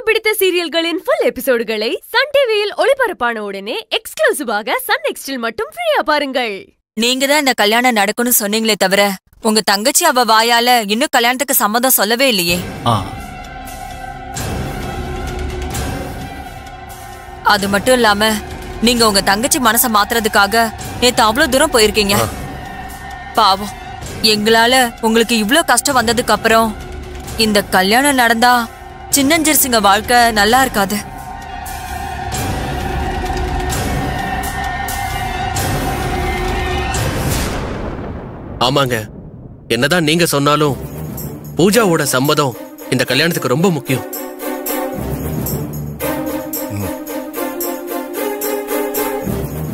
பிடித்த சீரியல்களின் full எபிசோடுகளை Sun டிவியில் ஒளிபரப்பான உடனே எக்ஸ்க்ளூசிவாக சன் நெக்ஸ்டில் மட்டும் ஃப்ரீயா பாருங்கள். நீங்க தான் இந்த கல்யாணம் நடக்கும்னு சொன்னீங்களே தவிர உங்க தங்கச்சி அவ வாயால இன்னும் கல்யாணத்துக்கு சம்மதம் சொல்லவே இல்லையே. அது மட்டும் இல்லாம நீங்க உங்க தங்கச்சி மனச மாத்துறதுக்காக நேத்து அவ்வளவு தூரம் போயிருக்கீங்க. பாவம், எங்களால உங்களுக்கு இவ்ளோ கஷ்டம் வந்ததுக்கு அப்புறம் இந்த கல்யாணம் நடந்தா சின்னஞ்சிறுசுங்க வாழ்க்கை நல்லா இருக்காது. ஆமாங்க, என்னதான் நீங்க சொன்னாலும் பூஜாவோட சம்மதம் இந்த கல்யாணத்துக்கு ரொம்ப முக்கியம்.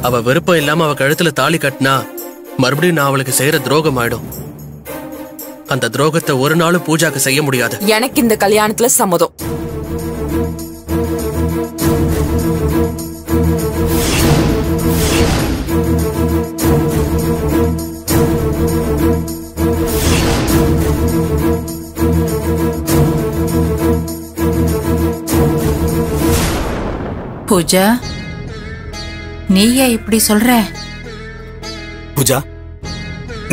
அவ விருப்பம் இல்லாம அவ கழுத்துல தாலி கட்டினா மறுபடியும் நான் அவளுக்கு செய்யற துரோகம் ஆயிடும். அந்த துரோகத்தை ஒரு நாளும் பூஜாக்கு செய்ய முடியாது. எனக்கு இந்த கல்யாணத்துல சம்மதம். பூஜா, நீயா இப்படி சொல்ற? பூஜா,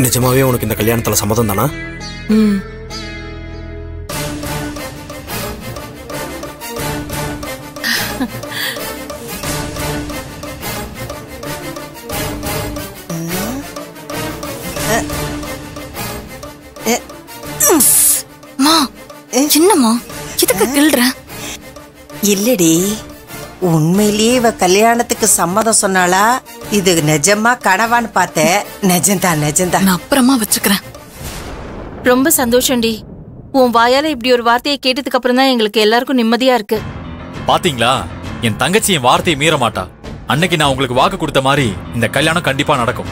நிஜமாவே உனக்கு இந்த கல்யாணத்துல சம்மதம் தானா? சின்னம்மா, இதுக்கு கிள்ற? இல்லடி, உண்மையிலேயே இவ கல்யாணத்துக்கு சம்மதம் சொன்னாளா? இது நிஜமா கனவான்னு பார்த்தேன். நிஜம்தான் நிஜம்தான். நான் அப்புறமா வச்சுக்கிறேன். ரொம்ப சந்தோஷம்டி. உன் வாயால இப்படி ஒரு வார்த்தையை கேட்டதுக்கு அப்புறம் தான் எங்களுக்கு எல்லாருக்கும் நிம்மதியா இருக்கு. பாத்தீங்களா, என் தங்கச்சி என் வார்த்தையை மீற மாட்டா. அன்னைக்கு நான் உங்களுக்கு வாக்கு கொடுத்த மாதிரி இந்த கல்யாணம் கண்டிப்பா நடக்கும்.